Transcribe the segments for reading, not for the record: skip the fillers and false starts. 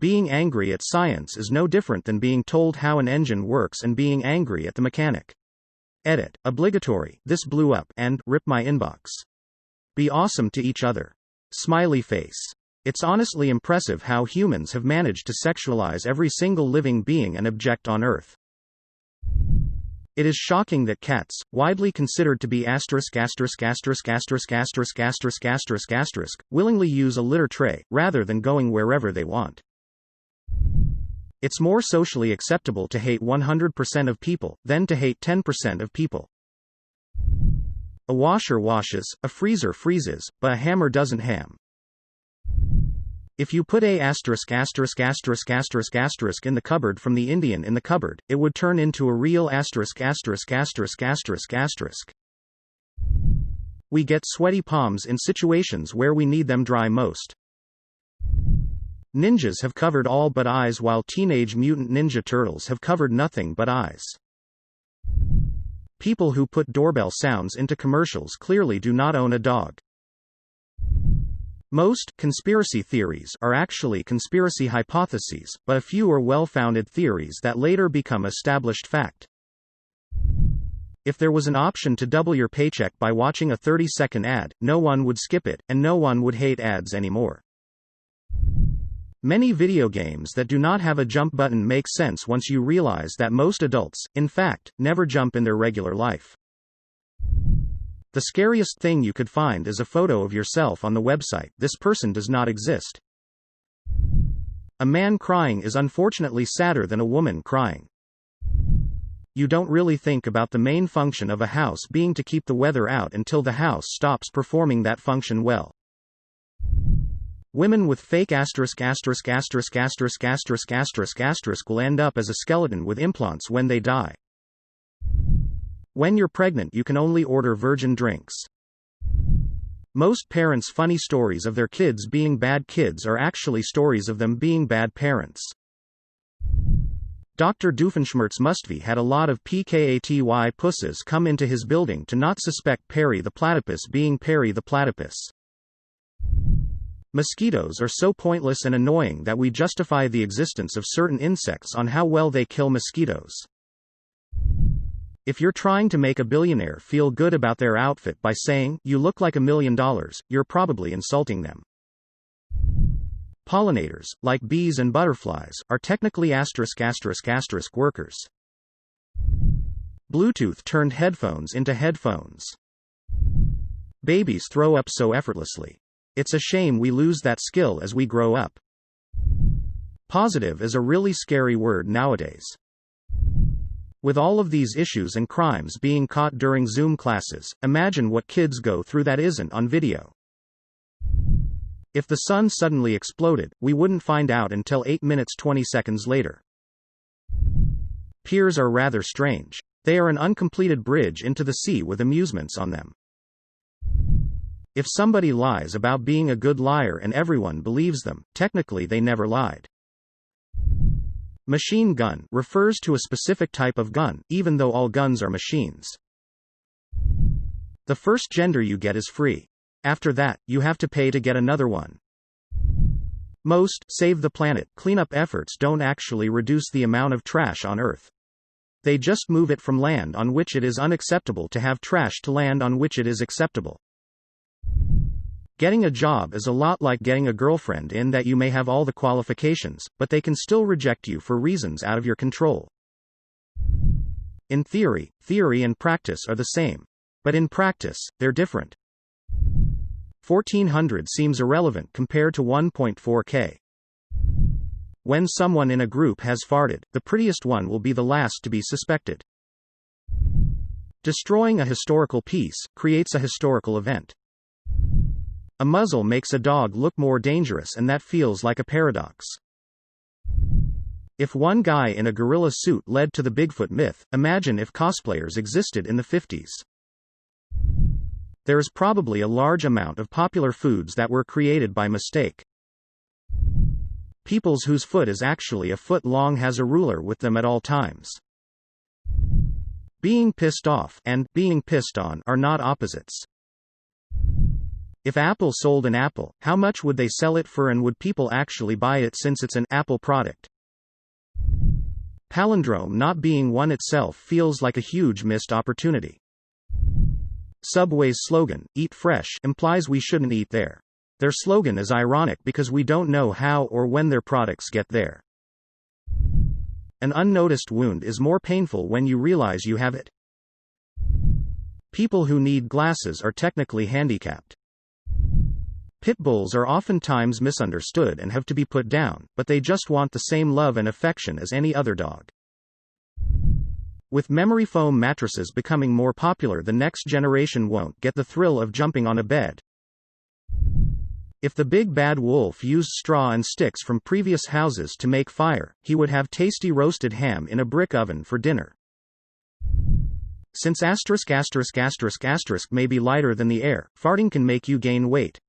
Being angry at science is no different than being told how an engine works and being angry at the mechanic. Edit. Obligatory. This blew up, and rip my inbox. Be awesome to each other. Smiley face. It's honestly impressive how humans have managed to sexualize every single living being and object on Earth. It is shocking that cats, widely considered to be willingly use a litter tray, rather than going wherever they want. It's more socially acceptable to hate 100% of people, than to hate 10% of people. A washer washes, a freezer freezes, but a hammer doesn't ham. If you put a **** in the cupboard from the Indian in the cupboard, it would turn into a real **********. We get sweaty palms in situations where we need them dry most. Ninjas have covered all but eyes, while Teenage Mutant Ninja Turtles have covered nothing but eyes. People who put doorbell sounds into commercials clearly do not own a dog. Most conspiracy theories are actually conspiracy hypotheses, but a few are well-founded theories that later become established fact. If there was an option to double your paycheck by watching a 30-second ad, no one would skip it, and no one would hate ads anymore. Many video games that do not have a jump button make sense once you realize that most adults, in fact, never jump in their regular life. The scariest thing you could find is a photo of yourself on the website. This person does not exist. A man crying is unfortunately sadder than a woman crying. You don't really think about the main function of a house being to keep the weather out until the house stops performing that function well. Women with fake **** will end up as a skeleton with implants when they die. When you're pregnant, you can only order virgin drinks. Most parents' funny stories of their kids being bad kids are actually stories of them being bad parents. Dr. Doofenshmirtz Mustvee had a lot of PKATY pusses come into his building to not suspect Perry the Platypus being Perry the Platypus. Mosquitoes are so pointless and annoying that we justify the existence of certain insects on how well they kill mosquitoes. If you're trying to make a billionaire feel good about their outfit by saying, "You look like $1 million," you're probably insulting them. Pollinators, like bees and butterflies, are technically **** workers. Bluetooth turned headphones into headphones. Babies throw up so effortlessly. It's a shame we lose that skill as we grow up. Positive is a really scary word nowadays. With all of these issues and crimes being caught during Zoom classes, imagine what kids go through that isn't on video. If the sun suddenly exploded, we wouldn't find out until 8 minutes 20 seconds later. Piers are rather strange. They are an uncompleted bridge into the sea with amusements on them. If somebody lies about being a good liar and everyone believes them, technically they never lied. Machine gun refers to a specific type of gun, even though all guns are machines. The first gender you get is free. After that, you have to pay to get another one. Most save the planet cleanup efforts don't actually reduce the amount of trash on Earth. They just move it from land on which it is unacceptable to have trash to land on which it is acceptable. Getting a job is a lot like getting a girlfriend in that you may have all the qualifications, but they can still reject you for reasons out of your control. In theory, theory and practice are the same. But in practice, they're different. 1400 seems irrelevant compared to 1.4K. When someone in a group has farted, the prettiest one will be the last to be suspected. Destroying a historical piece creates a historical event. A muzzle makes a dog look more dangerous, and that feels like a paradox. If one guy in a gorilla suit led to the Bigfoot myth, imagine if cosplayers existed in the 50s. There is probably a large amount of popular foods that were created by mistake. People's whose foot is actually a foot long has a ruler with them at all times. Being pissed off and being pissed on are not opposites. If Apple sold an apple, how much would they sell it for, and would people actually buy it since it's an Apple product? Palindrome not being one itself feels like a huge missed opportunity. Subway's slogan, "Eat fresh," implies we shouldn't eat there. Their slogan is ironic because we don't know how or when their products get there. An unnoticed wound is more painful when you realize you have it. People who need glasses are technically handicapped. Pit bulls are oftentimes misunderstood and have to be put down, but they just want the same love and affection as any other dog. With memory foam mattresses becoming more popular, the next generation won't get the thrill of jumping on a bed. If the big bad wolf used straw and sticks from previous houses to make fire, he would have tasty roasted ham in a brick oven for dinner. Since ***** may be lighter than the air, farting can make you gain weight.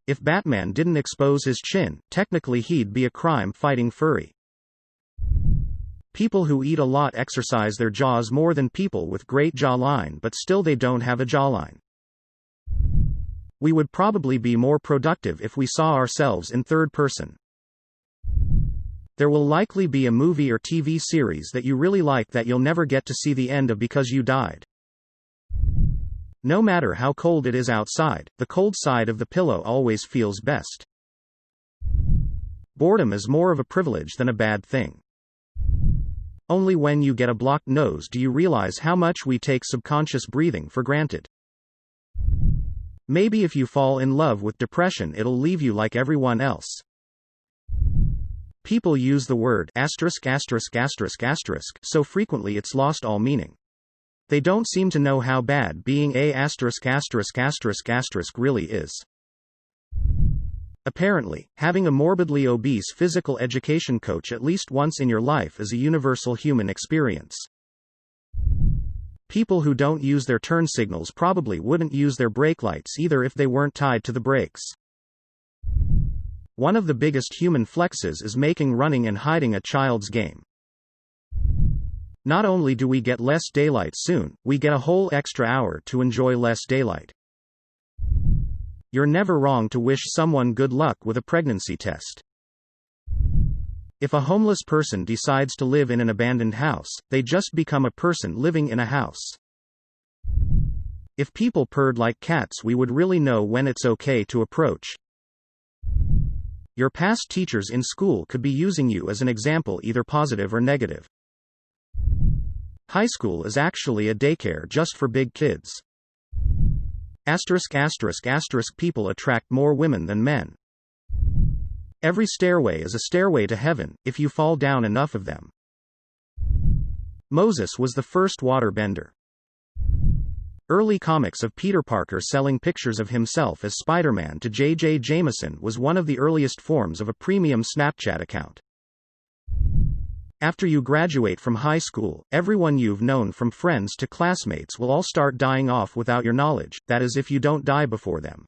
If Batman didn't expose his chin, technically he'd be a crime-fighting furry. People who eat a lot exercise their jaws more than people with great jawline, but still they don't have a jawline. We would probably be more productive if we saw ourselves in third person. There will likely be a movie or TV series that you really like that you'll never get to see the end of because you died. No matter how cold it is outside, the cold side of the pillow always feels best. Boredom is more of a privilege than a bad thing. Only when you get a blocked nose do you realize how much we take subconscious breathing for granted. Maybe if you fall in love with depression, it'll leave you like everyone else. People use the word ***** so frequently it's lost all meaning. They don't seem to know how bad being a **** really is. Apparently, having a morbidly obese physical education coach at least once in your life is a universal human experience. People who don't use their turn signals probably wouldn't use their brake lights either if they weren't tied to the brakes. One of the biggest human flexes is making running and hiding a child's game. Not only do we get less daylight soon, we get a whole extra hour to enjoy less daylight. You're never wrong to wish someone good luck with a pregnancy test. If a homeless person decides to live in an abandoned house, they just become a person living in a house. If people purred like cats, we would really know when it's okay to approach. Your past teachers in school could be using you as an example, either positive or negative. High school is actually a daycare just for big kids. ***** People attract more women than men. Every stairway is a stairway to heaven, if you fall down enough of them. Moses was the first waterbender. Early comics of Peter Parker selling pictures of himself as Spider-Man to J.J. Jameson was one of the earliest forms of a premium Snapchat account. After you graduate from high school, everyone you've known from friends to classmates will all start dying off without your knowledge, that is if you don't die before them.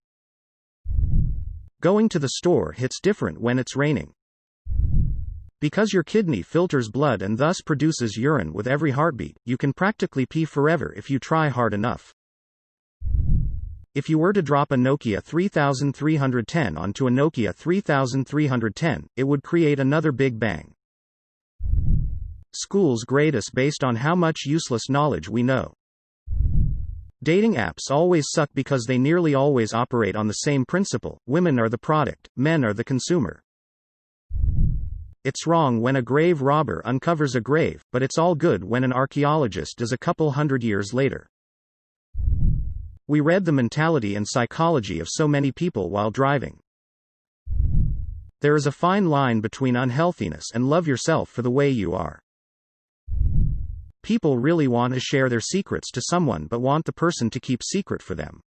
Going to the store hits different when it's raining. Because your kidney filters blood and thus produces urine with every heartbeat, you can practically pee forever if you try hard enough. If you were to drop a Nokia 3310 onto a Nokia 3310, it would create another Big Bang. Schools grade us based on how much useless knowledge we know. Dating apps always suck because they nearly always operate on the same principle: women are the product, men are the consumer. It's wrong when a grave robber uncovers a grave, but it's all good when an archaeologist does a couple hundred years later. We read the mentality and psychology of so many people while driving. There is a fine line between unhealthiness and love yourself for the way you are. People really want to share their secrets to someone but want the person to keep secret for them.